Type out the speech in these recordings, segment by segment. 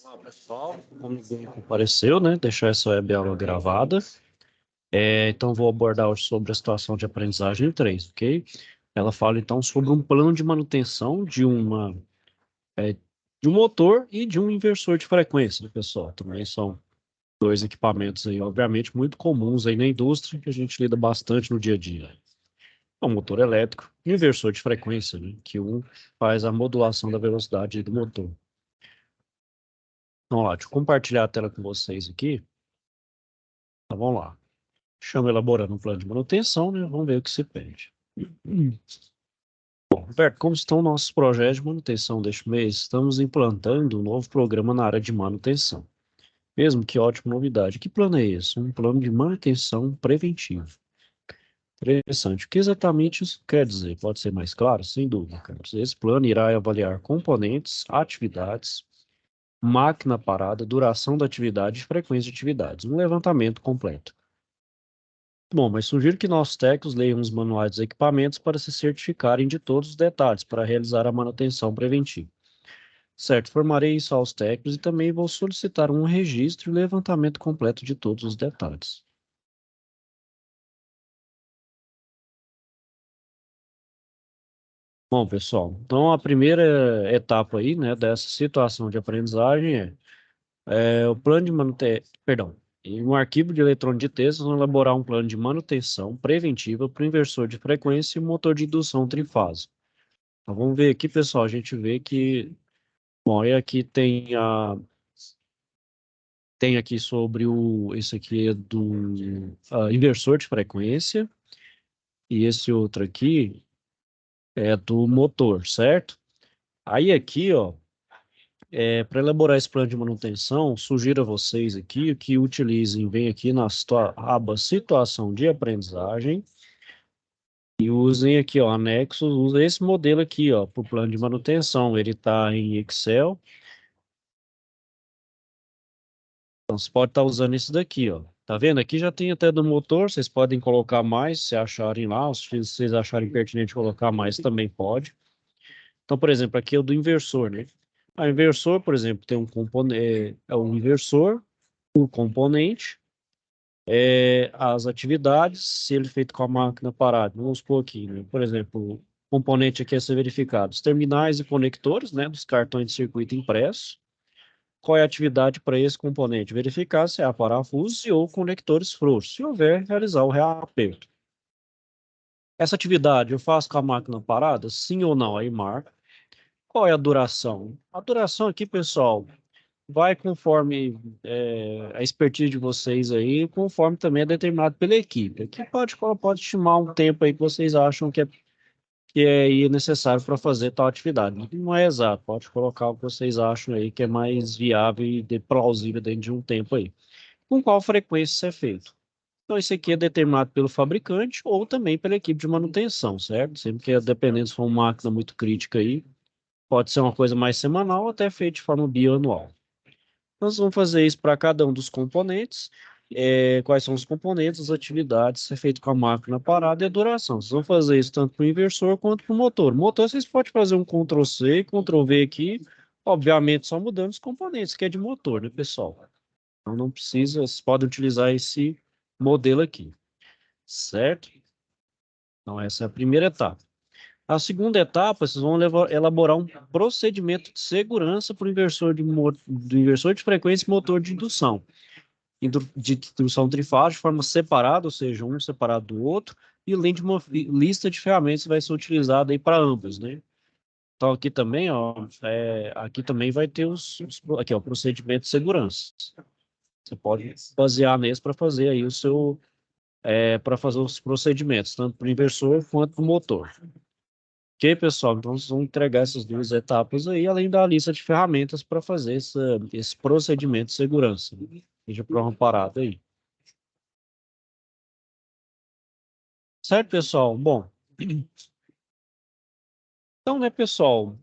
Olá, pessoal. Como ninguém compareceu, né? Deixar essa web aula gravada. Então, vou abordar hoje sobre a situação de aprendizagem 3, ok? Ela fala, então, sobre um plano de manutenção de um motor e de um inversor de frequência, né, pessoal? Também são dois equipamentos aí, obviamente, muito comuns aí na indústria, que a gente lida bastante no dia a dia. É um motor elétrico e um inversor de frequência, né? Que um faz a modulação da velocidade do motor. Vamos lá, deixa eu compartilhar a tela com vocês aqui. Tá, vamos lá. Chama elaborando um plano de manutenção, né? Vamos ver o que se pede. Bom, Roberto, como estão nossos projetos de manutenção deste mês? Estamos implantando um novo programa na área de manutenção. Mesmo que ótima novidade. Que plano é esse? Um plano de manutenção preventivo. Interessante. O que exatamente isso quer dizer? Pode ser mais claro? Sem dúvida, Carlos. Esse plano irá avaliar componentes, atividades, máquina parada, duração da atividade e frequência de atividades. Um levantamento completo. Bom, mas sugiro que nossos técnicos leiam os manuais dos equipamentos para se certificarem de todos os detalhes para realizar a manutenção preventiva. Certo, informarei isso aos técnicos e também vou solicitar um registro e levantamento completo de todos os detalhes. Bom, pessoal, então a primeira etapa aí, né, dessa situação de aprendizagem é o plano de manutenção, perdão, em um arquivo de eletrônico de texto, vamos elaborar um plano de manutenção preventiva para o inversor de frequência e motor de indução trifásico. Então, vamos ver aqui, pessoal, a gente vê que, bom, e aqui tem aqui sobre esse aqui é do inversor de frequência, e esse outro aqui é do motor, certo? Aí aqui, ó, para elaborar esse plano de manutenção, sugiro a vocês aqui que utilizem, vem aqui na aba situação de aprendizagem e usem aqui, ó, anexos, usa esse modelo aqui, ó, para o plano de manutenção. Ele está em Excel, então você pode estar usando esse daqui, ó. Tá vendo? Aqui já tem até do motor, vocês podem colocar mais, se acharem lá, se vocês acharem pertinente colocar mais, também pode. Então, por exemplo, aqui é o do inversor, né? O inversor, por exemplo, tem um componente, é o inversor, o componente, as atividades, se ele é feito com a máquina parada. Vamos supor aqui, né? Por exemplo, o componente aqui a ser verificado, os terminais e conectores, né, dos cartões de circuito impresso. Qual é a atividade para esse componente? Verificar se há parafusos e ou conectores frouxos. Se houver, realizar o reaperto. Essa atividade eu faço com a máquina parada? Sim ou não? Aí marca. Qual é a duração? A duração aqui, pessoal, vai conforme a expertise de vocês aí, conforme também é determinado pela equipe. Aqui pode estimar um tempo aí que vocês acham que é aí necessário para fazer tal atividade. Não é exato, pode colocar o que vocês acham aí que é mais viável e plausível dentro de um tempo aí. Com qual frequência isso é feito? Então, isso aqui é determinado pelo fabricante ou também pela equipe de manutenção, certo? Sempre que é dependendo se for uma máquina muito crítica aí, pode ser uma coisa mais semanal ou até feita de forma bianual. Nós vamos fazer isso para cada um dos componentes. Quais são os componentes, as atividades, se é feito com a máquina parada e a duração. Vocês vão fazer isso tanto para o inversor quanto para o motor. O motor vocês podem fazer um Ctrl+C e Ctrl+V aqui, obviamente só mudando os componentes, que é de motor, né, pessoal? Então não precisa, vocês podem utilizar esse modelo aqui, certo? Então essa é a primeira etapa. A segunda etapa, vocês vão elaborar um procedimento de segurança para o inversor do inversor de frequência e motor de indução. De indução trifásica de forma separada, ou seja, um separado do outro, e além de uma lista de ferramentas que vai ser utilizada aí para ambos, né? Então aqui também, ó, aqui também vai ter aqui, ó, procedimento de segurança. Você pode basear nesse para fazer aí para fazer os procedimentos, tanto para o inversor quanto para o motor. Ok, pessoal? Então, vocês vão entregar essas duas etapas aí, além da lista de ferramentas para fazer esse procedimento de segurança. Seja para uma parada aí. Certo, pessoal? Bom, então, né, pessoal,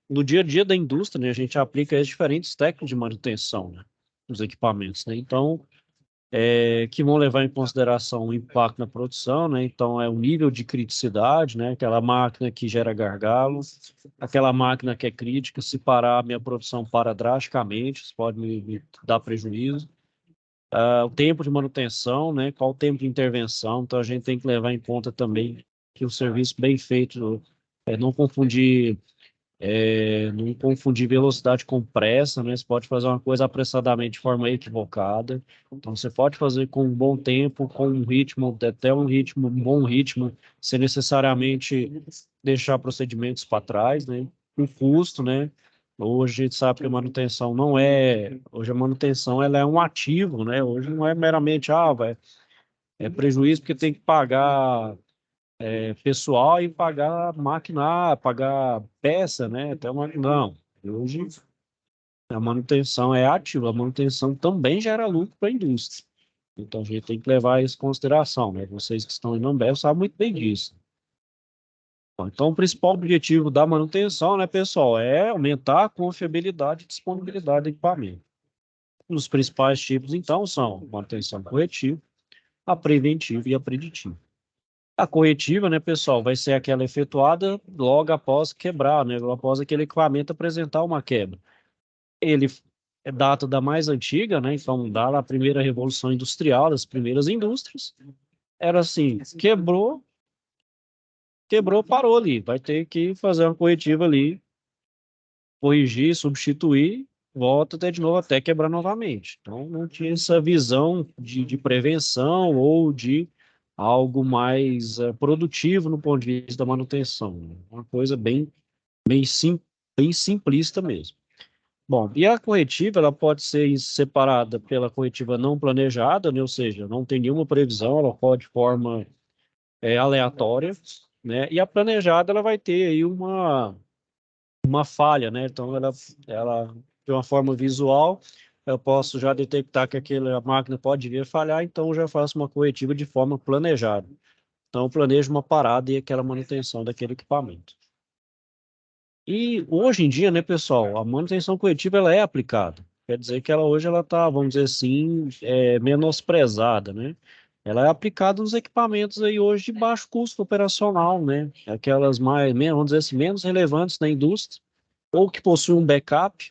no dia a dia da indústria, né, a gente aplica as diferentes técnicas de manutenção, né, dos equipamentos, né? Então, que vão levar em consideração o impacto na produção, né? Então, é o nível de criticidade, né? Aquela máquina que gera gargalo, aquela máquina que é crítica, se parar, minha produção para drasticamente, isso pode me dar prejuízo. O tempo de manutenção, né? Qual o tempo de intervenção, então a gente tem que levar em conta também que o serviço bem feito, não confundir não confundir velocidade com pressa, né? Você pode fazer uma coisa apressadamente de forma equivocada. Então, você pode fazer com um bom tempo, com um ritmo, até um ritmo, um bom ritmo, sem necessariamente deixar procedimentos para trás, né? O custo, né? Hoje a gente sabe que a manutenção não é, hoje a manutenção ela é um ativo, né? Hoje não é meramente, é prejuízo porque tem que pagar pessoal e pagar máquina, pagar peça, né? Até uma, não. Hoje a manutenção é ativa, a manutenção também gera lucro para a indústria. Então a gente tem que levar isso em consideração, né? Vocês que estão em Ambev sabem muito bem disso. Bom, então, o principal objetivo da manutenção, né, pessoal, é aumentar a confiabilidade e disponibilidade do equipamento. Os principais tipos, então, são a manutenção corretiva, a preventiva e a preditiva. A corretiva, né, pessoal, vai ser aquela efetuada logo após quebrar, né, logo após aquele equipamento apresentar uma quebra. Ele é data da mais antiga, né, então dá lá a primeira revolução industrial, das primeiras indústrias. Era assim, quebrou, parou ali. Vai ter que fazer uma corretiva ali, corrigir, substituir, volta até de novo até quebrar novamente. Então não tinha essa visão de prevenção ou de algo mais produtivo no ponto de vista da manutenção, né? Uma coisa bem, sim, bem simplista mesmo. Bom, e a corretiva ela pode ser separada pela corretiva não planejada, né? Ou seja, não tem nenhuma previsão, ela pode de forma aleatória, né? E a planejada ela vai ter aí uma falha, né? Então, ela de uma forma visual, eu posso já detectar que aquela máquina pode vir a falhar, então eu já faço uma corretiva de forma planejada. Então, eu planejo uma parada e aquela manutenção daquele equipamento. E hoje em dia, né, pessoal, a manutenção corretiva ela é aplicada. Quer dizer que ela hoje ela está, vamos dizer assim, menosprezada, né? Ela é aplicada nos equipamentos aí hoje de baixo custo operacional, né? Aquelas vamos dizer assim, menos relevantes na indústria, ou que possuem um backup,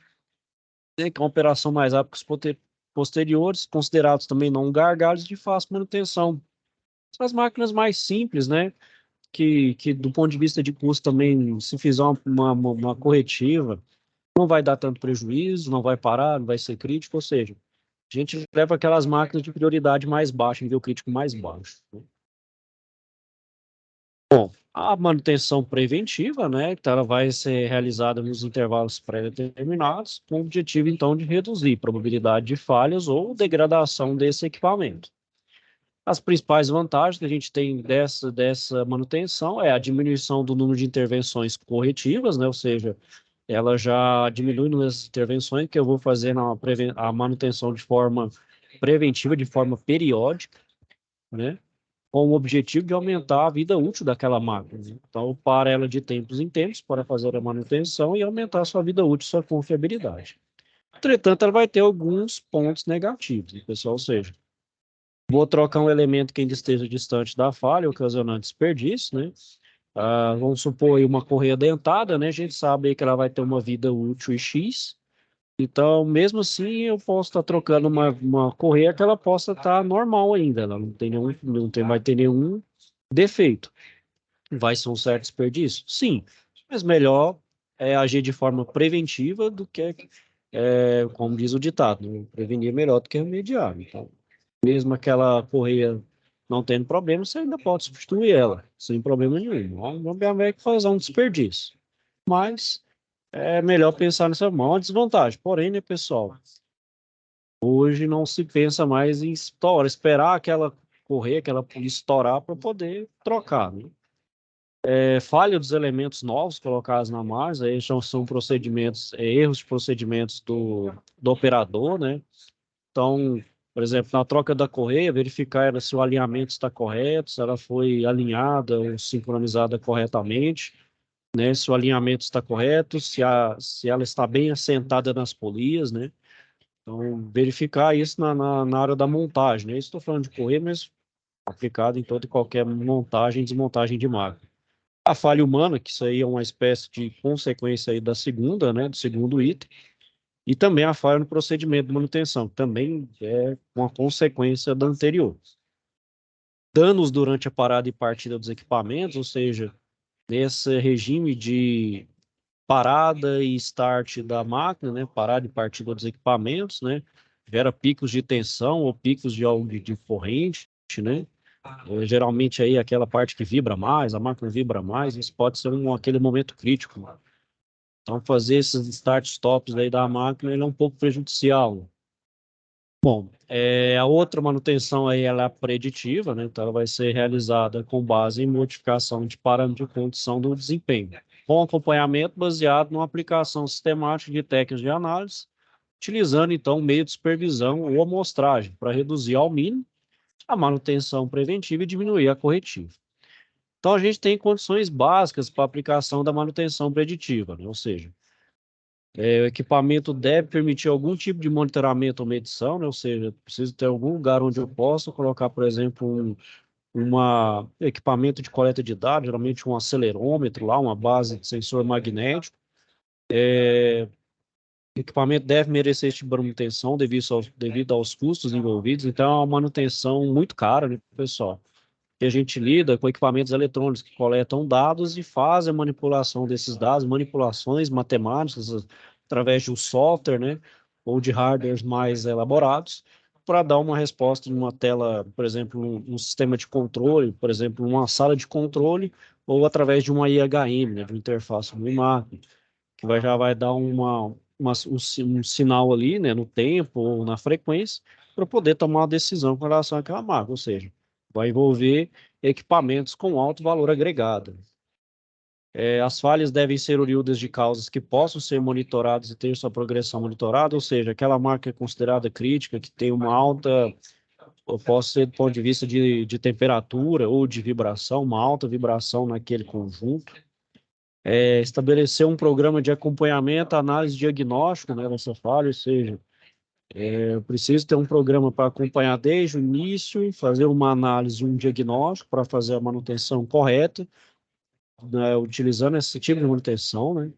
né, que é uma operação mais rápida que os posteriores, considerados também não gargalos de fácil manutenção. São as máquinas mais simples, né? Que do ponto de vista de custo também, se fizer uma corretiva, não vai dar tanto prejuízo, não vai parar, não vai ser crítico, ou seja, a gente leva aquelas máquinas de prioridade mais baixa, nível crítico mais baixo, né? Bom, a manutenção preventiva, né, que ela vai ser realizada nos intervalos pré-determinados, com o objetivo, então, de reduzir a probabilidade de falhas ou degradação desse equipamento. As principais vantagens que a gente tem dessa manutenção é a diminuição do número de intervenções corretivas, né, ou seja, ela já diminui nas intervenções que eu vou fazer a manutenção de forma preventiva, de forma periódica, né? Com o objetivo de aumentar a vida útil daquela máquina, né? Então, para ela de tempos em tempos, para fazer a manutenção e aumentar a sua vida útil, sua confiabilidade. Entretanto, ela vai ter alguns pontos negativos, né, pessoal? Ou seja, vou trocar um elemento que ainda esteja distante da falha, ocasionando desperdício, né? Vamos supor aí uma correia dentada, né? A gente sabe aí que ela vai ter uma vida útil X. Então, mesmo assim, eu posso estar trocando uma correia que ela possa estar normal ainda. Ela vai ter nenhum defeito. Vai ser um certo desperdício? Sim, mas melhor é agir de forma preventiva do que, como diz o ditado, né? Prevenir é melhor do que remediar. Então, mesmo aquela correia não tendo problema, você ainda pode substituir ela, sem problema nenhum. Não vai fazer um desperdício. Mas é melhor pensar nessa mão, desvantagem. Porém, né, pessoal, hoje não se pensa mais em esperar aquela correr, aquela polícia estourar para poder trocar, né? Falha dos elementos novos colocados na margem, aí são procedimentos, erros de procedimentos do operador, né? Então, por exemplo, na troca da correia, verificar se o alinhamento está correto, se ela foi alinhada ou sincronizada corretamente, né? Se o alinhamento está correto, se ela está bem assentada nas polias, né? Então, verificar isso na área da montagem, né? Estou falando de correr, mas aplicado em toda e qualquer montagem e desmontagem de máquina. A falha humana, que isso aí é uma espécie de consequência aí da segunda, né? Do segundo item. E também a falha no procedimento de manutenção, que também é uma consequência da anterior. Danos durante a parada e partida dos equipamentos, ou seja, nesse regime de parada e start da máquina, né, parada e partida dos equipamentos, né, gera picos de tensão ou picos de corrente, né, geralmente aí aquela parte que vibra mais, a máquina vibra mais, isso pode ser aquele momento crítico, né? Então fazer esses start-stops aí da máquina, ele é um pouco prejudicial. Bom, a outra manutenção aí ela é preditiva, né? Então ela vai ser realizada com base em modificação de parâmetro de condição do desempenho, com acompanhamento baseado numa aplicação sistemática de técnicas de análise, utilizando então meio de supervisão ou amostragem para reduzir ao mínimo a manutenção preventiva e diminuir a corretiva. Então a gente tem condições básicas para a aplicação da manutenção preditiva, né? Ou seja, o equipamento deve permitir algum tipo de monitoramento ou medição, né? Ou seja, preciso ter algum lugar onde eu possa colocar, por exemplo, equipamento de coleta de dados, geralmente um acelerômetro lá, uma base de sensor magnético. O equipamento deve merecer esse tipo de manutenção devido aos custos envolvidos, então é uma manutenção muito cara, né, pessoal? Que a gente lida com equipamentos eletrônicos que coletam dados e fazem a manipulação desses dados, manipulações matemáticas através de um software, né, ou de hardwares mais elaborados, para dar uma resposta numa tela, por exemplo, um sistema de controle, por exemplo, uma sala de controle, ou através de uma IHM, né, de uma interface do máquina, que já vai dar um sinal ali, né, no tempo ou na frequência, para poder tomar uma decisão com relação àquela máquina, ou seja, vai envolver equipamentos com alto valor agregado. As falhas devem ser oriundas de causas que possam ser monitoradas e ter sua progressão monitorada, ou seja, aquela máquina é considerada crítica, que tem uma alta, ou posso ser do ponto de vista de temperatura ou de vibração, uma alta vibração naquele conjunto. Estabelecer um programa de acompanhamento, análise e diagnóstico, né, dessa falha, ou seja, eu preciso ter um programa para acompanhar desde o início, fazer uma análise, um diagnóstico para fazer a manutenção correta, né, utilizando esse tipo de manutenção, né?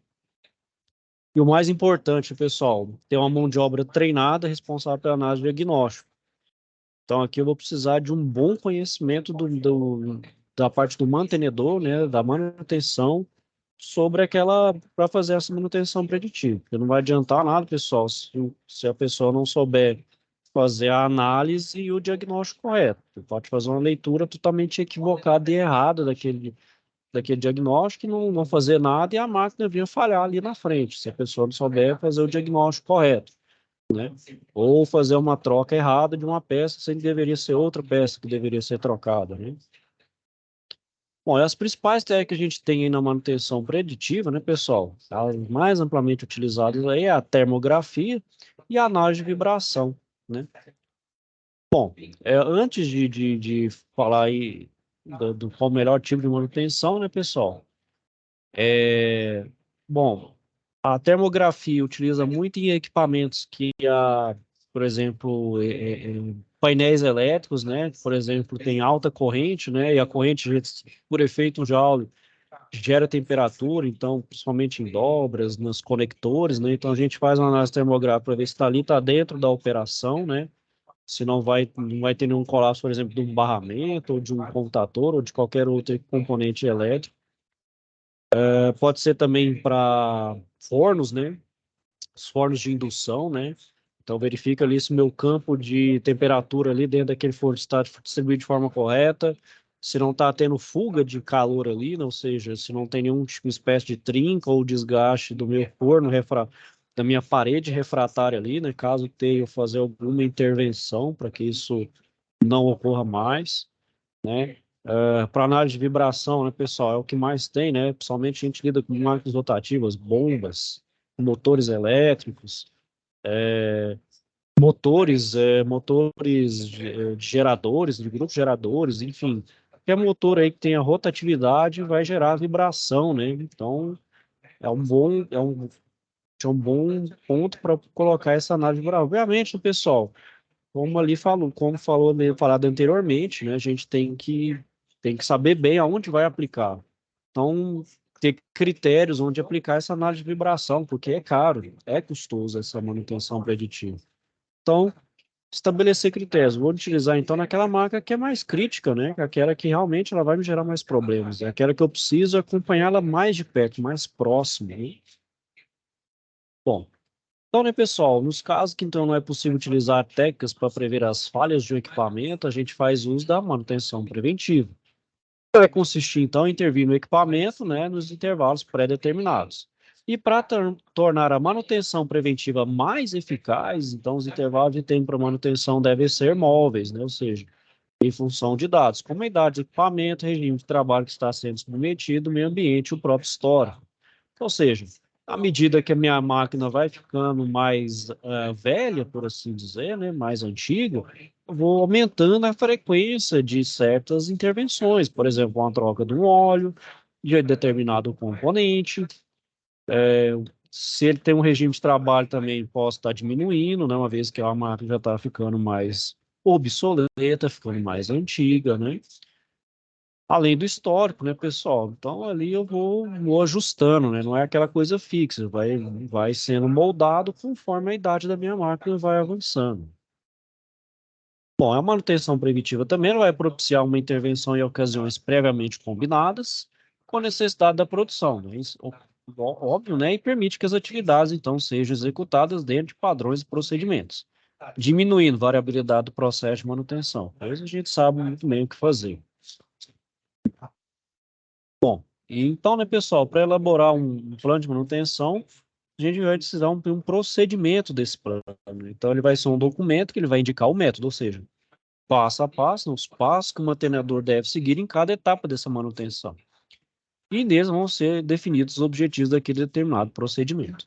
E o mais importante, pessoal, ter uma mão de obra treinada responsável pela análise e diagnóstico. Então, aqui eu vou precisar de um bom conhecimento da parte do mantenedor, né, da manutenção, sobre aquela, para fazer essa manutenção preditiva. Porque não vai adiantar nada, pessoal, se a pessoa não souber fazer a análise e o diagnóstico correto. Você pode fazer uma leitura totalmente equivocada e errada daquele diagnóstico e não fazer nada e a máquina vir falhar ali na frente, se a pessoa não souber fazer o diagnóstico correto, né? Ou fazer uma troca errada de uma peça, sendo que deveria ser outra peça que deveria ser trocada, né? Bom, e as principais técnicas que a gente tem aí na manutenção preditiva, né, pessoal? As mais amplamente utilizadas aí é a termografia e a análise de vibração, né? Bom, antes de falar aí do qual o melhor tipo de manutenção, né, pessoal? É, bom, a termografia utiliza muito em equipamentos por exemplo, painéis elétricos, né? Por exemplo, tem alta corrente, né? E a corrente, por efeito Joule, gera temperatura, então, principalmente em dobras, nos conectores, né? Então, a gente faz uma análise termográfica para ver se está ali, está dentro da operação, né? Se não vai ter nenhum colapso, por exemplo, de um barramento, ou de um contator, ou de qualquer outro componente elétrico. Pode ser também para fornos, né? Os fornos de indução, né? Então verifica ali se o meu campo de temperatura ali dentro daquele forno está distribuído de forma correta, se não está tendo fuga de calor ali, né? Ou seja, se não tem nenhum tipo, espécie de trinca ou desgaste do meu forno, da minha parede refratária ali, né? Caso tenha eu fazer alguma intervenção para que isso não ocorra mais, né? Para análise de vibração, né, pessoal, é o que mais tem, né? Principalmente a gente lida com máquinas rotativas, bombas, motores elétricos, motores de geradores, de grupos geradores, enfim. Qualquer motor aí que tenha rotatividade vai gerar vibração, né? Então, é um é um bom ponto para colocar essa análise moral. Obviamente, pessoal, como ali falou, como falado anteriormente, né, a gente tem que saber bem aonde vai aplicar. Então, ter critérios onde aplicar essa análise de vibração, porque é caro, é custoso essa manutenção preditiva. Então, estabelecer critérios. Vou utilizar, então, naquela marca que é mais crítica, né? Aquela que realmente ela vai me gerar mais problemas. É aquela que eu preciso acompanhá-la mais de perto, mais próximo, né? Bom, então, né, pessoal, nos casos que então não é possível utilizar técnicas para prever as falhas de um equipamento, a gente faz uso da manutenção preventiva. Vai consistir, então, em intervir no equipamento, né, nos intervalos pré-determinados. E para tornar a manutenção preventiva mais eficaz, então os intervalos de tempo para manutenção devem ser móveis, né, ou seja, em função de dados, como a idade do equipamento, regime de trabalho que está sendo submetido, meio ambiente e o próprio histórico. Ou seja, à medida que a minha máquina vai ficando mais velha, por assim dizer, né, mais antiga, eu vou aumentando a frequência de certas intervenções, por exemplo, uma troca de um óleo, de determinado componente. Se ele tem um regime de trabalho também, posso estar diminuindo, né, uma vez que a máquina já está ficando mais obsoleta, ficando mais antiga, né? Além do histórico, né, pessoal? Então ali eu vou ajustando, né? Não é aquela coisa fixa, vai sendo moldado conforme a idade da minha máquina vai avançando. Bom, a manutenção preventiva também vai propiciar uma intervenção em ocasiões previamente combinadas, com necessidade da produção, né? Isso, óbvio, né? E permite que as atividades, então, sejam executadas dentro de padrões e procedimentos, diminuindo a variabilidade do processo de manutenção. Pois a gente sabe muito bem o que fazer. Então, né, pessoal, para elaborar um plano de manutenção, a gente vai precisar um procedimento desse plano, né? Então, ele vai ser um documento que ele vai indicar o método, ou seja, passo a passo, os passos que o mantenedor deve seguir em cada etapa dessa manutenção. E neles vão ser definidos os objetivos daquele determinado procedimento.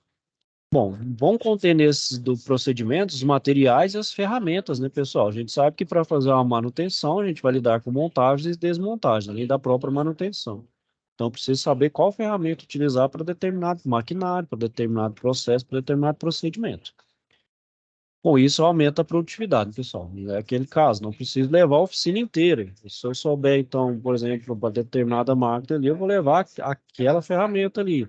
Bom, vão conter nesses do procedimento os materiais e as ferramentas, né, pessoal? A gente sabe que para fazer uma manutenção, a gente vai lidar com montagens e desmontagens, além da própria manutenção. Então, precisa saber qual ferramenta utilizar para determinado maquinário, para determinado processo, para determinado procedimento. Com isso, aumenta a produtividade, pessoal. É aquele caso, não preciso levar a oficina inteira. Se eu souber, então, por exemplo, para determinada máquina ali, eu vou levar aquela ferramenta ali,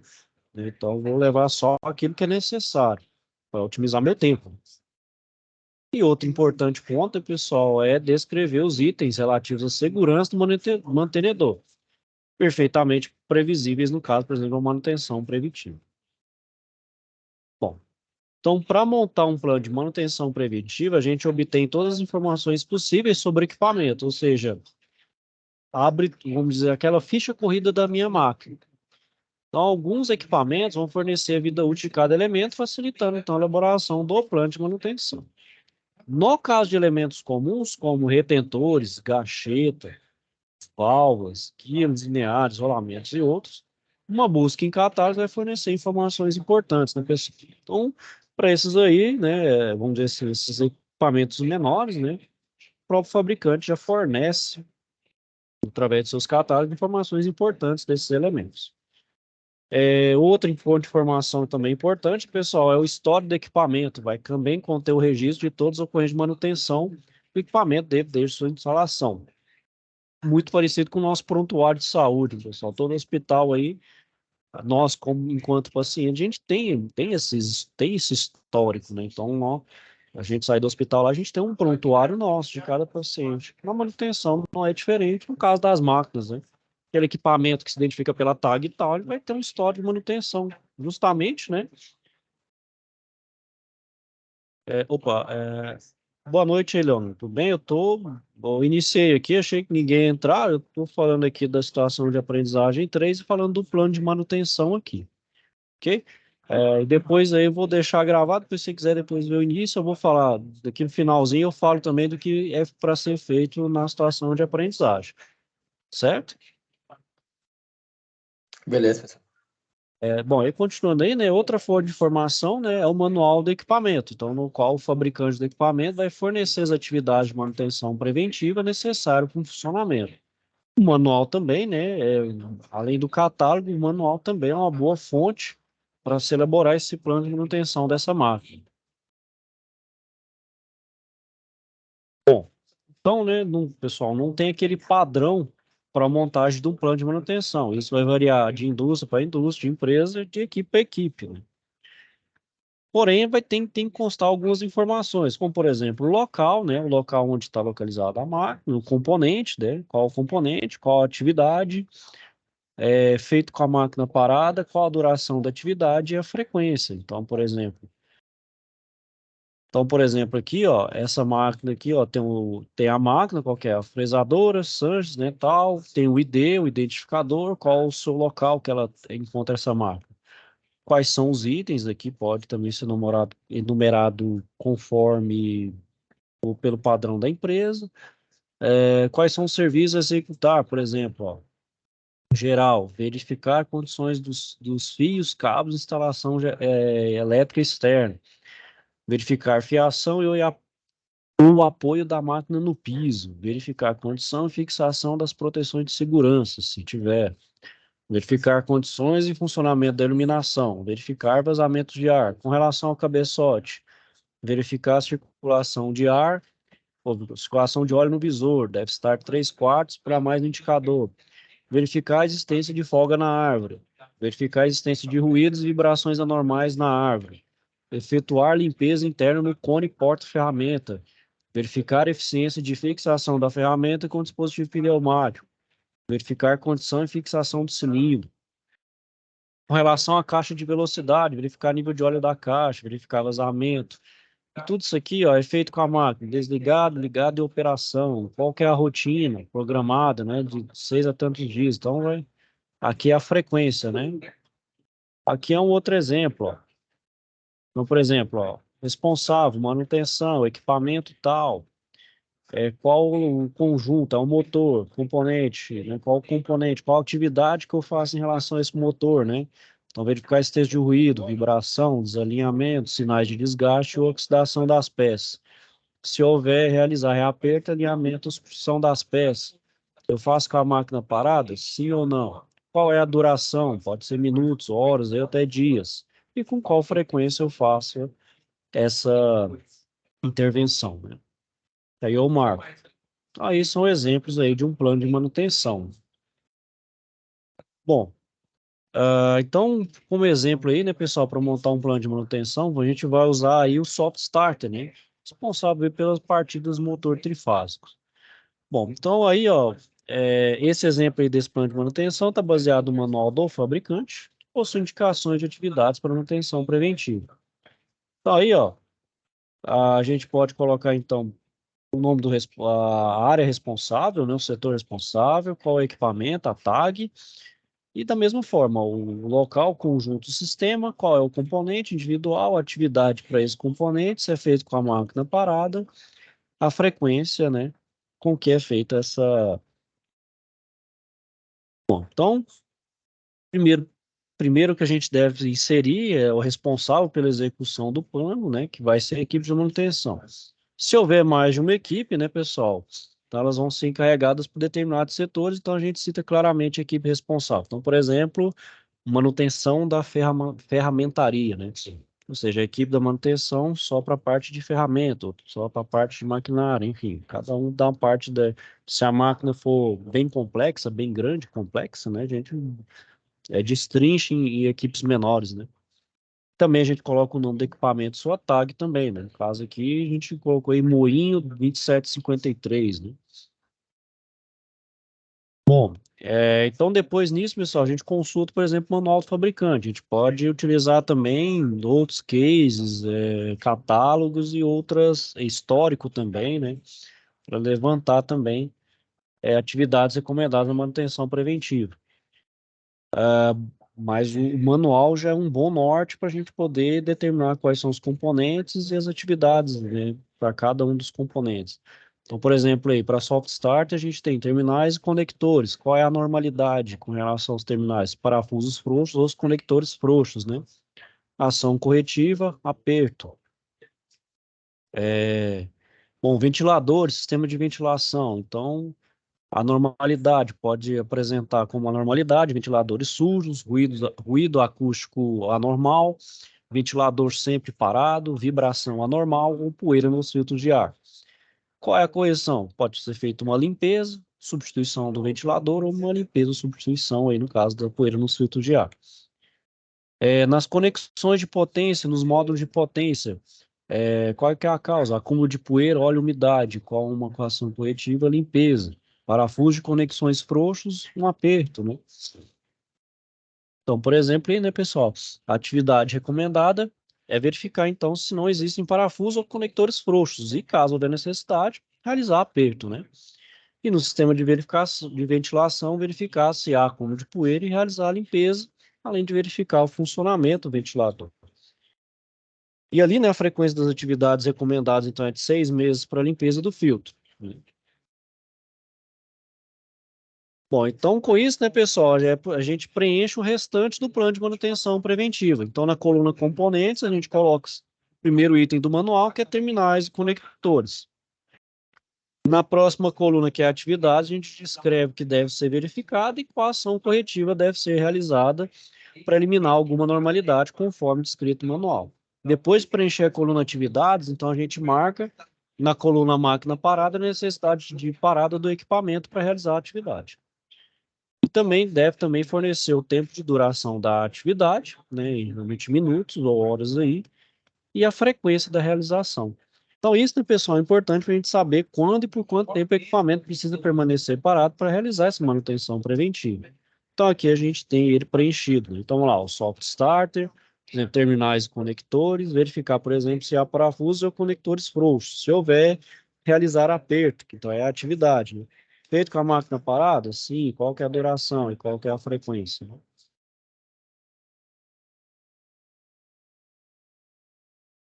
né? Então, eu vou levar só aquilo que é necessário para otimizar meu tempo. E outro importante ponto, pessoal, é descrever os itens relativos à segurança do mantenedor, perfeitamente previsíveis no caso, por exemplo, da manutenção preventiva. Bom, então, para montar um plano de manutenção preventiva, a gente obtém todas as informações possíveis sobre o equipamento, ou seja, abre, vamos dizer, aquela ficha corrida da minha máquina. Então, alguns equipamentos vão fornecer a vida útil de cada elemento, facilitando, então, a elaboração do plano de manutenção. No caso de elementos comuns, como retentores, gacheta, válvulas, quilos lineares, rolamentos e outros, uma busca em catálogo vai fornecer informações importantes, né, pessoal? Então, para esses aí, né, vamos dizer assim, esses equipamentos menores, né, o próprio fabricante já fornece, através de seus catálogos, informações importantes desses elementos. Outra fonte de informação também importante, pessoal, é o histórico do equipamento. Vai também conter o registro de todas as ocorrências de manutenção do equipamento desde sua instalação. Muito parecido com o nosso prontuário de saúde, pessoal. Todo hospital aí, nós, como enquanto paciente, a gente tem esse histórico, né? Então, ó, a gente sai do hospital lá, a gente tem um prontuário nosso de cada paciente. Na manutenção não é diferente no caso das máquinas, né? Aquele equipamento que se identifica pela tag e tal, ele vai ter um histórico de manutenção, justamente, né? Opa, boa noite, Eliano. Tudo bem? Eu iniciei aqui, achei que ninguém ia entrar. Eu estou falando aqui da situação de aprendizagem 3 e falando do plano de manutenção aqui, ok? E depois aí eu vou deixar gravado, se você quiser depois ver o início, eu vou falar daqui no finalzinho, eu falo também do que é para ser feito na situação de aprendizagem, certo? Beleza, pessoal. Bom, aí continuando aí, né, outra fonte de informação, né, é o manual do equipamento, então no qual o fabricante do equipamento vai fornecer as atividades de manutenção preventiva necessárias para o funcionamento. O manual também, né, além do catálogo, o manual também é uma boa fonte para se elaborar esse plano de manutenção dessa máquina. Bom, então, né, pessoal, não tem aquele padrão para a montagem de um plano de manutenção. Isso vai variar de indústria para indústria, de empresa, de equipe para equipe, né? Porém, tem que constar algumas informações, como, por exemplo, o local, né, o local onde está localizada a máquina, o componente, né, qual o componente, qual a atividade, feito com a máquina parada, qual a duração da atividade e a frequência. Então, por exemplo, aqui, ó, essa máquina aqui, ó, tem a máquina, qual que é? A fresadora, Sanches, né, tal, tem o ID, o identificador, qual o seu local que ela encontra essa máquina. Quais são os itens aqui, pode também ser enumerado conforme ou pelo padrão da empresa. Quais são os serviços a executar, por exemplo, ó, geral, verificar condições dos fios, cabos, instalação elétrica externa, verificar fiação e o apoio da máquina no piso, verificar condição e fixação das proteções de segurança, se tiver, verificar condições e funcionamento da iluminação, verificar vazamentos de ar. Com relação ao cabeçote, verificar a circulação de ar, ou circulação de óleo no visor, deve estar 3/4 para mais no indicador. Verificar a existência de folga na árvore, verificar a existência de ruídos e vibrações anormais na árvore, efetuar limpeza interna no cone porta-ferramenta, verificar a eficiência de fixação da ferramenta com o dispositivo pneumático, verificar condição e fixação do cilindro. Com relação à caixa de velocidade, verificar nível de óleo da caixa, verificar vazamento. E tudo isso aqui, ó, é feito com a máquina, desligado, ligado e operação. Qual que é a rotina programada, né, de 6 a tantos dias. Então, aqui é a frequência, né? Aqui é um outro exemplo, ó. Então, por exemplo, ó, responsável, manutenção, equipamento tal. Qual o conjunto, é o motor, componente, né? Qual o componente, qual a atividade que eu faço em relação a esse motor, né? Então, verificar esse de ruído, vibração, desalinhamento, sinais de desgaste ou oxidação das peças. Se houver, realizar reaperto, alinhamento ou substituição das peças. Eu faço com a máquina parada? Sim ou não? Qual é a duração? Pode ser minutos, horas, ou até dias. E com qual frequência eu faço essa intervenção, né? Aí eu marco. Aí são exemplos aí de um plano de manutenção. Bom, então, como exemplo aí, né, pessoal, para montar um plano de manutenção, a gente vai usar aí o soft starter, né? Responsável aí pelas partidas motor trifásicos. Bom, então aí, ó, esse exemplo aí desse plano de manutenção está baseado no manual do fabricante, que possui indicações de atividades para manutenção preventiva. Então aí, ó, a gente pode colocar então o nome a área responsável, né, o setor responsável, qual é o equipamento, a tag, e da mesma forma, o local, conjunto, sistema, qual é o componente individual, a atividade para esse componente, se é feito com a máquina parada, a frequência, né, com que é feita essa. Bom, então, primeiro, primeiro que a gente deve inserir é o responsável pela execução do plano, né, que vai ser a equipe de manutenção. Se houver mais de uma equipe, né, pessoal, então elas vão ser encarregadas por determinados setores, então a gente cita claramente a equipe responsável. Então, por exemplo, manutenção da ferramentaria, né? Ou seja, a equipe da manutenção só para a parte de ferramenta, outro só para a parte de maquinário, enfim, cada um dá uma parte da. Se a máquina for bem complexa, bem grande, complexa, né? A gente destrincha em equipes menores, né? Também a gente coloca o nome do equipamento, sua tag também, né? No caso aqui, a gente colocou aí Moinho 2753, né? Bom, então depois nisso, pessoal, a gente consulta, por exemplo, o manual do fabricante. A gente pode utilizar também outros cases, catálogos e outras, histórico também, né? Para levantar também atividades recomendadas na manutenção preventiva. Mas o manual já é um bom norte para a gente poder determinar quais são os componentes e as atividades, né, para cada um dos componentes. Então, por exemplo, aí, para soft start, a gente tem terminais e conectores. Qual é a normalidade com relação aos terminais? Parafusos frouxos ou os conectores frouxos, né? Ação corretiva, aperto. Bom, ventilador, sistema de ventilação. Então, A normalidade pode apresentar como anormalidade ventiladores sujos, ruído acústico anormal, ventilador sempre parado, vibração anormal ou poeira nos filtros de ar. Qual é a correção? Pode ser feita uma limpeza, substituição do ventilador ou uma limpeza, substituição, aí no caso da poeira nos filtros de ar. Nas conexões de potência, nos módulos de potência, qual é que é a causa? Acúmulo de poeira, óleo, umidade, qual uma equação corretiva, limpeza. Parafuso de conexões frouxos, um aperto, né? Então, por exemplo, aí, né, pessoal, a atividade recomendada é verificar, então, se não existem parafusos ou conectores frouxos e, caso houver necessidade, realizar aperto, né? E no sistema de verificação, de ventilação, verificar se há acúmulo de poeira e realizar a limpeza, além de verificar o funcionamento do ventilador. E ali, né, a frequência das atividades recomendadas, então, é de 6 meses para a limpeza do filtro, né? Bom, então com isso, né, pessoal, a gente preenche o restante do plano de manutenção preventiva. Então, na coluna componentes, a gente coloca o primeiro item do manual, que é terminais e conectores. Na próxima coluna, que é atividades, a gente descreve o que deve ser verificado e qual ação corretiva deve ser realizada para eliminar alguma normalidade, conforme descrito no manual. Depois de preencher a coluna atividades, então a gente marca na coluna máquina parada a necessidade de parada do equipamento para realizar a atividade. E também deve também fornecer o tempo de duração da atividade, né, geralmente minutos ou horas aí, e a frequência da realização. Então, isso, né, pessoal, é importante para a gente saber quando e por quanto tempo o equipamento precisa permanecer parado para realizar essa manutenção preventiva. Então, aqui a gente tem ele preenchido, né? Então, vamos lá, o soft starter, por exemplo, terminais e conectores, verificar, por exemplo, se há parafusos ou conectores frouxos. Se houver, realizar aperto, que então é a atividade, né? Feito com a máquina parada? Sim. Qual que é a duração e qual que é a frequência, né?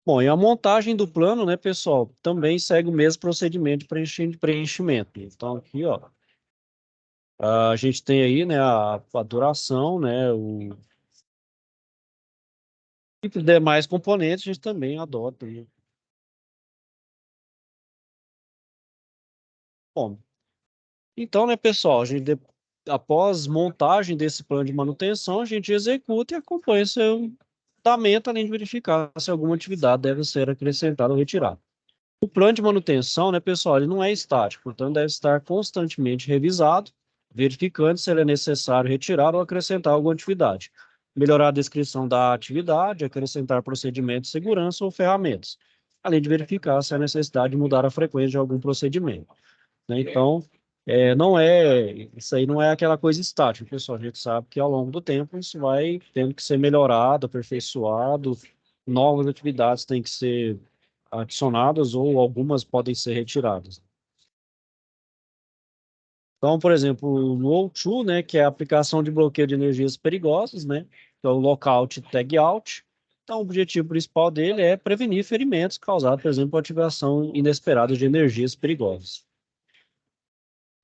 Bom, e a montagem do plano, né, pessoal, também segue o mesmo procedimento de preenchimento. Então, aqui, ó, a gente tem aí, né, a duração, né, e os demais componentes a gente também adota, né? Bom, então, né, pessoal, após montagem desse plano de manutenção, a gente executa e acompanha seu andamento, além de verificar se alguma atividade deve ser acrescentada ou retirada. O plano de manutenção, né, pessoal, ele não é estático, portanto, deve estar constantemente revisado, verificando se ele é necessário retirar ou acrescentar alguma atividade. Melhorar a descrição da atividade, acrescentar procedimentos de segurança ou ferramentas, além de verificar se há necessidade de mudar a frequência de algum procedimento, né? Então, isso aí não é aquela coisa estática, pessoal. A gente sabe que ao longo do tempo isso vai tendo que ser melhorado, aperfeiçoado, novas atividades têm que ser adicionadas ou algumas podem ser retiradas. Então, por exemplo, no O2, né, que é a aplicação de bloqueio de energias perigosas, né, que é o lockout e tag out. Então, o objetivo principal dele é prevenir ferimentos causados, por exemplo, por ativação inesperada de energias perigosas.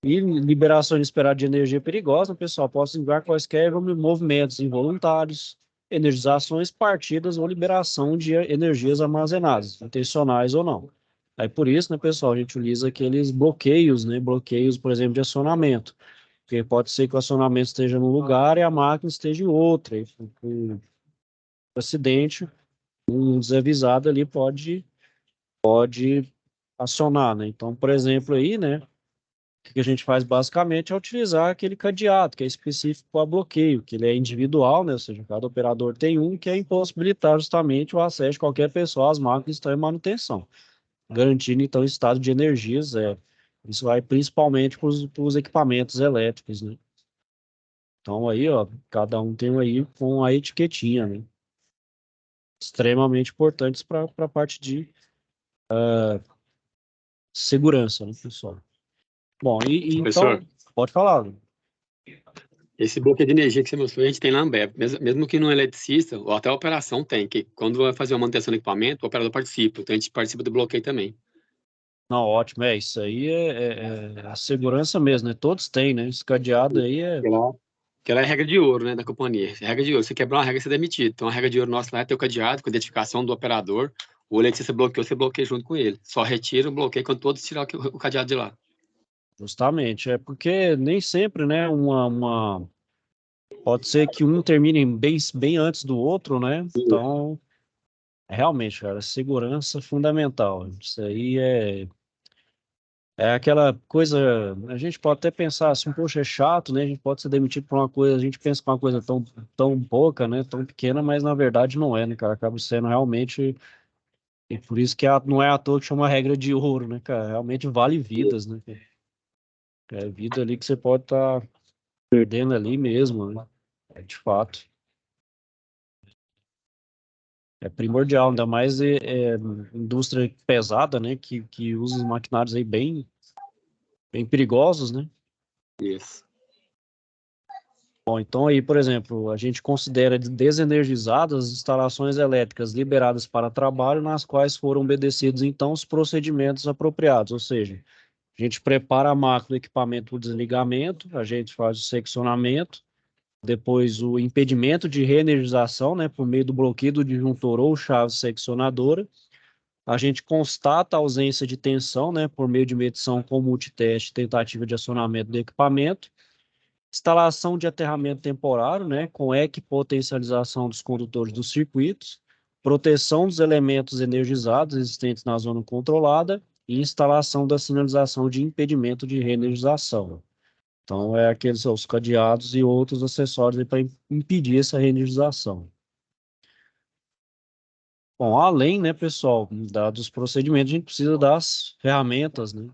E liberação inesperada de energia perigosa, o pessoal pode significar quaisquer movimentos involuntários, energizações, partidas ou liberação de energias armazenadas, intencionais ou não. Aí por isso, né, pessoal, a gente utiliza aqueles bloqueios, né, bloqueios, por exemplo, de acionamento, porque pode ser que o acionamento esteja num lugar e a máquina esteja em outra, e por acidente, um desavisado ali pode acionar, né? Então, por exemplo, aí, né, o que a gente faz basicamente é utilizar aquele cadeado que é específico para bloqueio, que ele é individual, né? Ou seja, cada operador tem um que é impossibilitar justamente o acesso de qualquer pessoa às máquinas que estão em manutenção, garantindo então o estado de energias. Isso vai principalmente para os equipamentos elétricos, né? Então aí, ó, cada um tem um aí com a etiquetinha, né? Extremamente importantes para a parte de segurança, né, pessoal? Bom, e Professor, então, pode falar, Lu. esse bloqueio de energia que você mostrou, a gente tem na Ambev. Mesmo que não é eletricista, ou até a operação tem, que quando vai fazer uma manutenção do equipamento, o operador participa. Então a gente participa do bloqueio também. Não, ótimo, isso aí é a segurança mesmo, né? Todos têm, né? Esse cadeado aí Que lá, que lá é a regra de ouro, né, da companhia. É regra de ouro. Se quebrar uma regra, você é demitido. Então a regra de ouro nossa lá é ter o cadeado com a identificação do operador. O eletricista bloqueou, você bloqueia junto com ele. Só retira o bloqueio quando todos tirar o cadeado de lá. Justamente, é porque nem sempre, né, pode ser que um termine bem antes do outro, né? Então, realmente, cara, segurança fundamental. Isso aí é aquela coisa, a gente pode até pensar assim, poxa, é chato, né? A gente pode ser demitido por uma coisa, a gente pensa que é uma coisa tão pouca, né? Tão pequena, mas na verdade não é, né, cara? Acaba sendo realmente, e por isso que não é à toa que chama regra de ouro, né, cara? Realmente vale vidas, né? É vida ali que você pode estar perdendo ali mesmo, né? É de fato. É primordial, ainda mais indústria pesada, né? Que usa os maquinários aí bem perigosos, né? Isso. Bom, então aí, por exemplo, a gente considera desenergizadas as instalações elétricas liberadas para trabalho nas quais foram obedecidos, então, os procedimentos apropriados, ou seja, a gente prepara a máquina do equipamento para o desligamento, a gente faz o seccionamento, depois o impedimento de reenergização, né, por meio do bloqueio do disjuntor ou chave seccionadora, a gente constata a ausência de tensão, né, por meio de medição com multiteste, tentativa de acionamento do equipamento, instalação de aterramento temporário, né, com equipotentialização dos condutores dos circuitos, proteção dos elementos energizados existentes na zona controlada e instalação da sinalização de impedimento de reenergização. Então, é aqueles os cadeados e outros acessórios para impedir essa reenergização. Bom, além, né, pessoal, dos procedimentos, a gente precisa das ferramentas, né?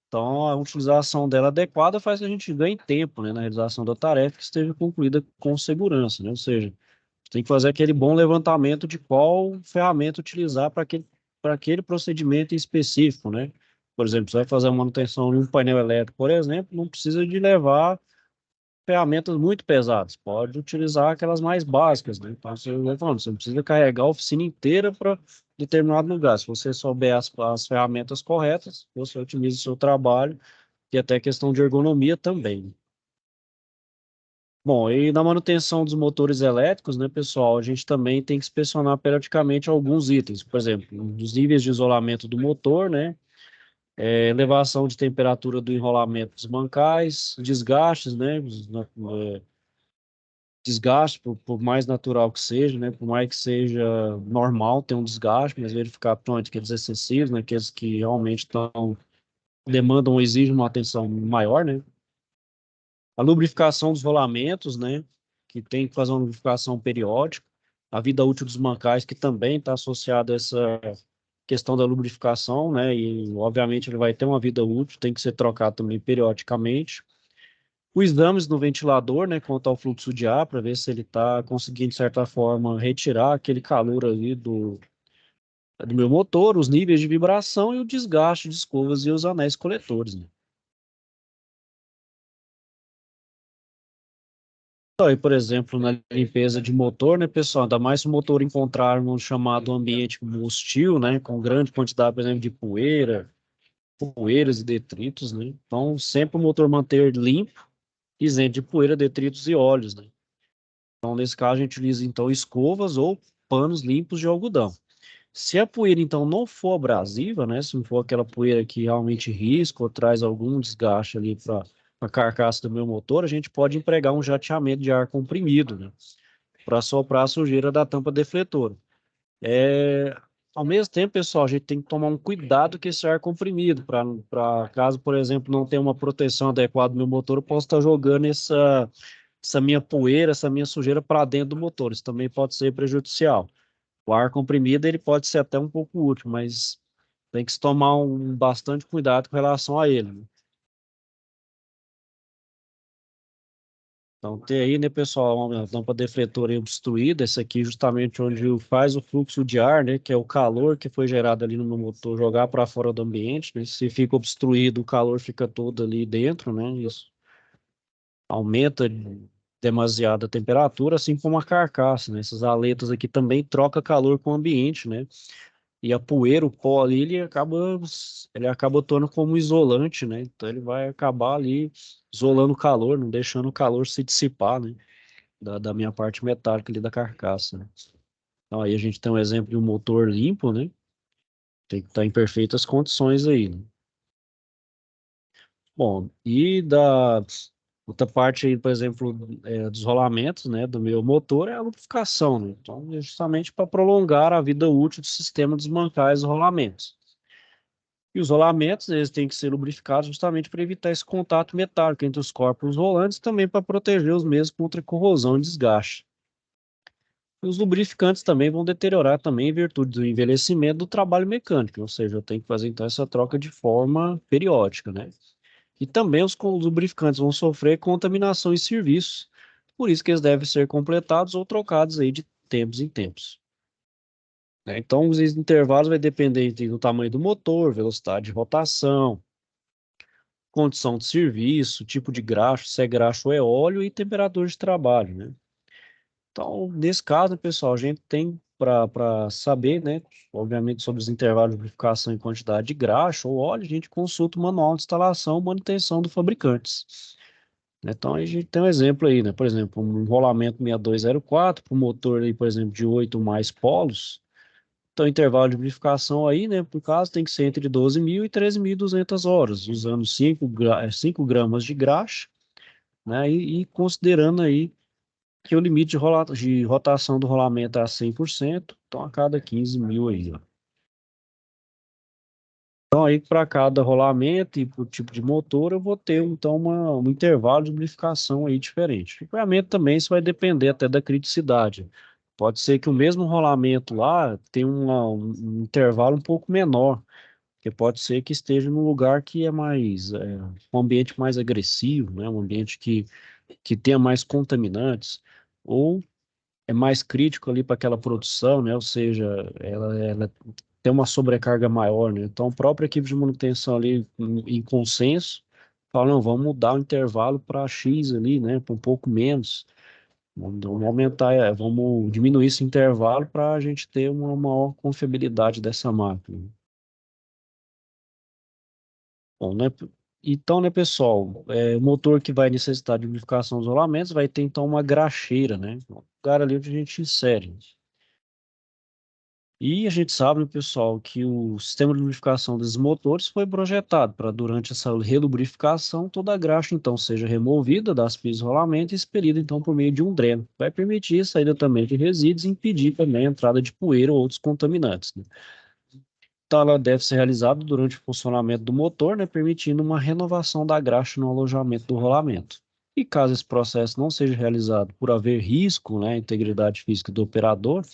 Então, a utilização dela adequada faz que a gente ganhe tempo, né, na realização da tarefa que esteja concluída com segurança, né? Ou seja, tem que fazer aquele bom levantamento de qual ferramenta utilizar para aquele procedimento em específico, né? Por exemplo, você vai fazer a manutenção de um painel elétrico, por exemplo, não precisa de levar ferramentas muito pesadas, pode utilizar aquelas mais básicas, né? Então, você vai falando, você não precisa carregar a oficina inteira para determinado lugar. Se você souber as ferramentas corretas, você otimiza o seu trabalho e até questão de ergonomia também. Bom, e na manutenção dos motores elétricos, né, pessoal, a gente também tem que inspecionar periodicamente alguns itens, por exemplo, os níveis de isolamento do motor, né, elevação de temperatura do enrolamento dos mancais, desgastes, né, desgaste, por mais natural que seja, né, por mais que seja normal ter um desgaste, mas verificar pronto, aqueles excessivos, né, aqueles que realmente demandam ou exigem uma atenção maior, né, a lubrificação dos rolamentos, né, que tem que fazer uma lubrificação periódica, a vida útil dos mancais, que também está associada a essa questão da lubrificação, né, e obviamente ele vai ter uma vida útil, tem que ser trocado também periodicamente. Os exames no ventilador, né, quanto ao fluxo de ar, para ver se ele está conseguindo, de certa forma, retirar aquele calor ali do meu motor, os níveis de vibração e o desgaste de escovas e os anéis coletores, né. Então, e, por exemplo, na limpeza de motor, né, pessoal, ainda mais se o motor encontrar um chamado ambiente hostil, né, com grande quantidade, por exemplo, de poeiras e detritos, né, então sempre o motor manter limpo, isento de poeira, detritos e óleos, né. Então, nesse caso, a gente utiliza, então, escovas ou panos limpos de algodão. Se a poeira, então, não for abrasiva, né, se não for aquela poeira que realmente risca ou traz algum desgaste ali para a carcaça do meu motor, a gente pode empregar um jateamento de ar comprimido, né, para soprar a sujeira da tampa defletora. É, ao mesmo tempo, pessoal, a gente tem que tomar um cuidado com esse ar comprimido, para caso, por exemplo, não tenha uma proteção adequada do meu motor, eu posso estar jogando essa minha poeira, essa minha sujeira para dentro do motor. Isso também pode ser prejudicial. O ar comprimido, ele pode ser até um pouco útil, mas tem que se tomar bastante cuidado com relação a ele, né? Então, tem aí, né, pessoal, uma tampa defletora obstruída, esse aqui justamente onde faz o fluxo de ar, né, que é o calor que foi gerado ali no meu motor, jogar para fora do ambiente, né, se fica obstruído, o calor fica todo ali dentro, né, isso aumenta demasiado a temperatura, assim como a carcaça, né, essas aletas aqui também troca calor com o ambiente, né, e a poeira, o pó ali, ele acaba atuando como isolante, né, então ele vai acabar ali isolando o calor, não deixando o calor se dissipar, né, da minha parte metálica ali da carcaça, né? Então, aí a gente tem um exemplo de um motor limpo, né? Tem que estar em perfeitas condições aí, né? Bom, e da outra parte aí, por exemplo, dos rolamentos, né, do meu motor é a lubrificação, né? Então, é justamente para prolongar a vida útil do sistema dos mancais e rolamentos. E os rolamentos, eles têm que ser lubrificados justamente para evitar esse contato metálico entre os corpos rolantes, também para proteger os mesmos contra corrosão e desgaste. E os lubrificantes também vão deteriorar também em virtude do envelhecimento do trabalho mecânico, ou seja, eu tenho que fazer então essa troca de forma periódica, né? E também os lubrificantes vão sofrer contaminação em serviços, por isso que eles devem ser completados ou trocados aí de tempos em tempos, né? Então, os intervalos vai depender do tamanho do motor, velocidade de rotação, condição de serviço, tipo de graxa, se é graxa ou é óleo e temperatura de trabalho, né? Então, nesse caso, pessoal, a gente tem para saber, né, obviamente sobre os intervalos de lubrificação e quantidade de graxa ou óleo, a gente consulta o manual de instalação e manutenção do fabricante. Então, a gente tem um exemplo aí, né? Por exemplo, um rolamento 6204 para um motor aí, por exemplo, de 8 mais polos. Então, o intervalo de lubrificação aí, né, por caso, tem que ser entre 12.000 e 13.200 horas, usando 5 gramas de graxa, né, e considerando aí que o limite de rotação do rolamento é a 100%, então a cada 15.000 aí, ó. Então, aí, para cada rolamento e para o tipo de motor, eu vou ter, então, um intervalo de lubrificação aí diferente. O equipamento também, isso vai depender até da criticidade. Pode ser que o mesmo rolamento lá tenha um intervalo um pouco menor, porque pode ser que esteja num lugar que é mais, um ambiente mais agressivo, né? Um ambiente que tenha mais contaminantes, ou é mais crítico ali para aquela produção, né? Ou seja, ela tem uma sobrecarga maior, né? Então, a própria equipe de manutenção ali, em consenso, fala, não, vamos mudar o intervalo para X ali, né? Para um pouco menos. Vamos aumentar, vamos diminuir esse intervalo para a gente ter uma maior confiabilidade dessa máquina. Bom, né? Então, né, pessoal, o motor que vai necessitar de lubrificação dos rolamentos vai ter, então, uma graxeira, né? Um lugar ali onde a gente insere. E a gente sabe, né, pessoal, que o sistema de lubrificação desses motores foi projetado para, durante essa relubrificação, toda a graxa, então, seja removida das pias de rolamento e expelida, então, por meio de um dreno. Vai permitir a saída também de resíduos e impedir também a entrada de poeira ou outros contaminantes, né? Então, ela deve ser realizada durante o funcionamento do motor, né, permitindo uma renovação da graxa no alojamento do rolamento. E caso esse processo não seja realizado por haver risco, né, à integridade física do operador,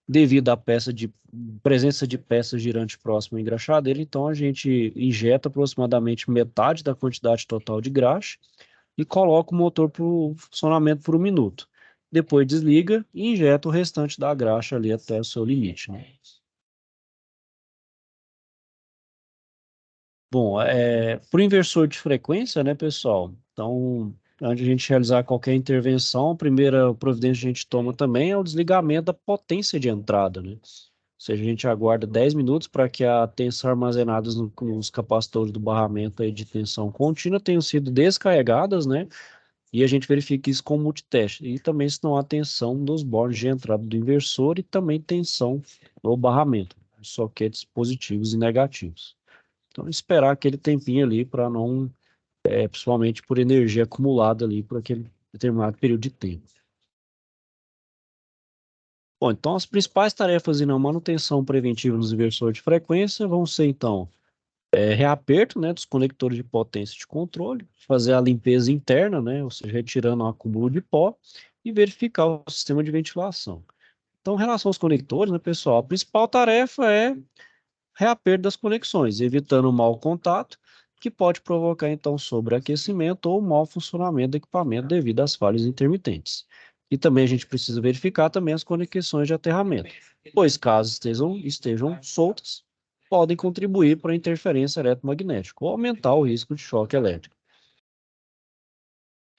devido à presença de peças girantes próximo à engraxadeira, então a gente injeta aproximadamente metade da quantidade total de graxa e coloca o motor para o funcionamento por 1 minuto. Depois desliga e injeta o restante da graxa ali até o seu limite, né? Bom, por inversor de frequência, né, pessoal? Então, antes de a gente realizar qualquer intervenção, a primeira providência que a gente toma também é o desligamento da potência de entrada, né? Ou seja, a gente aguarda 10 minutos para que a tensão armazenadas nos capacitores do barramento aí de tensão contínua tenham sido descarregadas, né? E a gente verifica isso com o multiteste. E também se não há tensão nos bornes de entrada do inversor e também tensão no barramento, soquetes positivos e negativos. Então, esperar aquele tempinho ali para não, principalmente por energia acumulada ali por aquele determinado período de tempo. Bom, então as principais tarefas na manutenção preventiva nos inversores de frequência vão ser, então, reaperto, né, dos conectores de potência de controle, fazer a limpeza interna, né, ou seja, retirando o acúmulo de pó e verificar o sistema de ventilação. Então, em relação aos conectores, né, pessoal, a principal tarefa é reaperto das conexões, evitando o mau contato, que pode provocar então sobreaquecimento ou mau funcionamento do equipamento devido às falhas intermitentes. E também a gente precisa verificar também as conexões de aterramento, pois caso estejam soltas, podem contribuir para a interferência eletromagnética ou aumentar o risco de choque elétrico.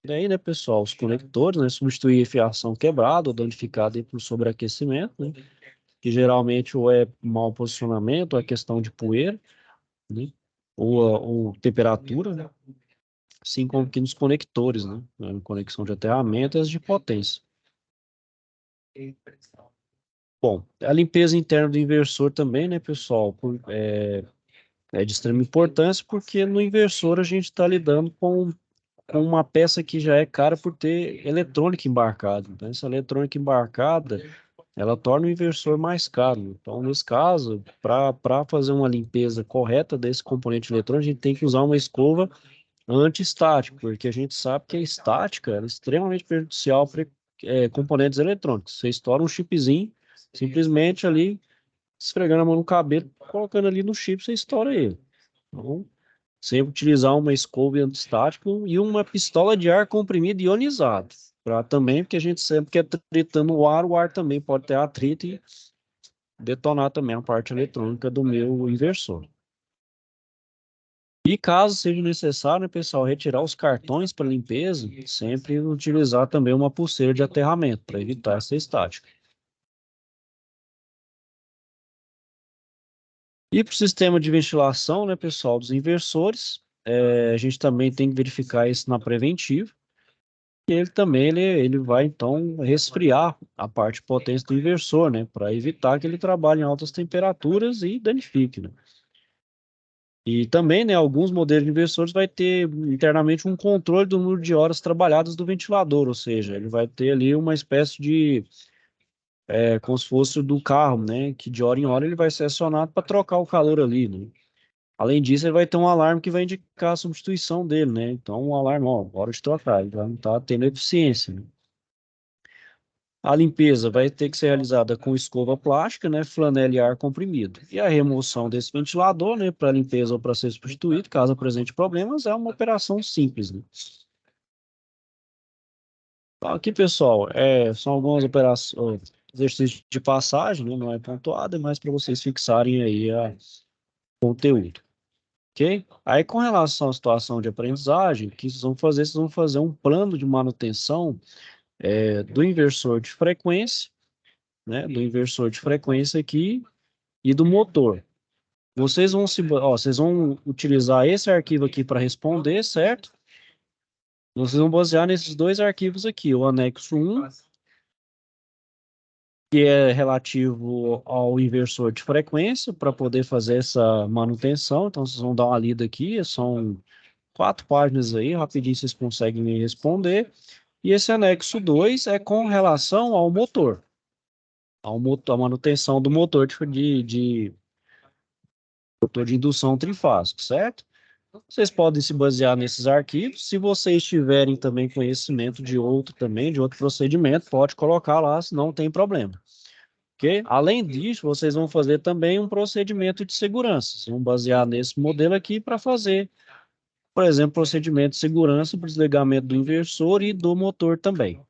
E aí, né, pessoal, os conectores, né, substituir a fiação quebrada ou danificada aí por sobreaquecimento, né, que geralmente ou é mau posicionamento, ou é questão de poeira, né? Ou temperatura, né? Assim como que nos conectores, né? Conexão de aterramento e as de potência. Bom, a limpeza interna do inversor também, né, pessoal? É de extrema importância porque no inversor a gente está lidando com uma peça que já é cara por ter eletrônica embarcada. Então, essa eletrônica embarcada, ela torna o inversor mais caro. Então, nesse caso, para fazer uma limpeza correta desse componente eletrônico, a gente tem que usar uma escova anti-estática, porque a gente sabe que a estática é extremamente prejudicial para componentes eletrônicos. Você estoura um chipzinho, simplesmente ali, esfregando a mão no cabelo, colocando ali no chip, você estoura ele. Então, sempre utilizar uma escova anti-estática e uma pistola de ar comprimido ionizado. Para também, porque a gente sempre quer tritando o ar também pode ter atrito e detonar também a parte eletrônica do meu inversor. E caso seja necessário, né, pessoal, retirar os cartões para limpeza, sempre utilizar também uma pulseira de aterramento para evitar essa estática. E para o sistema de ventilação, né, pessoal, dos inversores, a gente também tem que verificar isso na preventiva. E ele também ele vai então resfriar a parte de potência do inversor, né, para evitar que ele trabalhe em altas temperaturas e danifique, né? E também, né, alguns modelos de inversores vai ter internamente um controle do número de horas trabalhadas do ventilador, ou seja, ele vai ter ali uma espécie de, como se fosse do carro, né, que de hora em hora ele vai ser acionado para trocar o calor ali, né? Além disso, ele vai ter um alarme que vai indicar a substituição dele, né? Então, um alarme, ó, hora de trocar, ele já não está tendo eficiência, né? A limpeza vai ter que ser realizada com escova plástica, né, flanela e ar comprimido. E a remoção desse ventilador, né, para limpeza ou para ser substituído, caso apresente problemas, é uma operação simples, né? Então, aqui, pessoal, são algumas operações, exercícios de passagem, né, não é pontuado, é mais para vocês fixarem aí o conteúdo, ok? Aí, com relação à situação de aprendizagem, o que vocês vão fazer? Vocês vão fazer um plano de manutenção do inversor de frequência, né, do inversor de frequência aqui e do motor. Vocês vão utilizar esse arquivo aqui para responder, certo? Vocês vão basear nesses dois arquivos aqui, o anexo 1, que é relativo ao inversor de frequência, para poder fazer essa manutenção. Então, vocês vão dar uma lida aqui, são 4 páginas aí, rapidinho vocês conseguem me responder. E esse anexo 2 é com relação ao motor, a manutenção do motor motor de indução trifásico, certo? Vocês podem se basear nesses arquivos. Se vocês tiverem também conhecimento de outro também, de outro procedimento, pode colocar lá, se não tem problema. Ok? Além disso, vocês vão fazer também um procedimento de segurança. Vocês vão basear nesse modelo aqui para fazer, por exemplo, procedimento de segurança para desligamento do inversor e do motor também.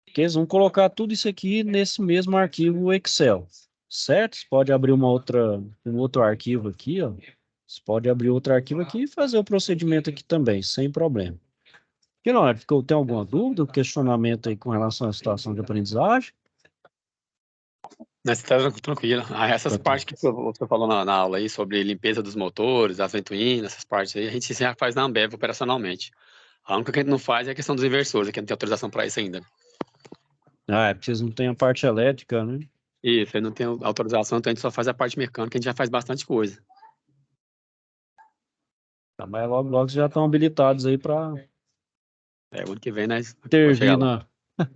Ok? Eles vão colocar tudo isso aqui nesse mesmo arquivo Excel, certo? Você pode abrir um outro arquivo aqui, ó. Você pode abrir outro arquivo aqui e fazer o procedimento aqui também, sem problema. E não, tem alguma dúvida, questionamento aí com relação à situação de aprendizagem? Mas tá tranquilo. Ah, essas Tá. partes que você falou na aula aí sobre limpeza dos motores, as ventoinhas, essas partes aí, a gente já faz na Ambev operacionalmente. A única que a gente não faz é a questão dos inversores, que não tem autorização para isso ainda. Porque vocês não têm a parte elétrica, né? Isso, aí não tem autorização, então a gente só faz a parte mecânica, a gente já faz bastante coisa. Tá, mas logo, logo vocês já estão habilitados aí para O ano que vem nós vamos chegar intervir lá. na.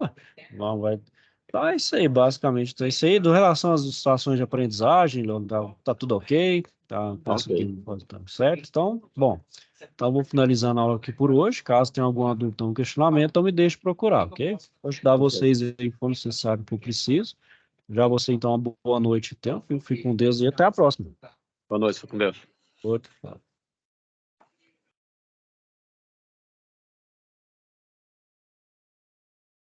Não, vai. Então é isso aí, basicamente. Então é isso aí. Do relação às situações de aprendizagem, Leandro, tá tudo ok? Tá Ok. conseguindo fazer, tá certo? Então, bom. Então, vou finalizando a aula aqui por hoje. Caso tenha alguma dúvida ou um questionamento, então me deixe procurar, ok? Vou ajudar Ok. vocês aí quando necessário, for preciso. Já você, então, uma boa noite. Então, fique com Deus e até a próxima. Boa noite, fico com Deus. Outro.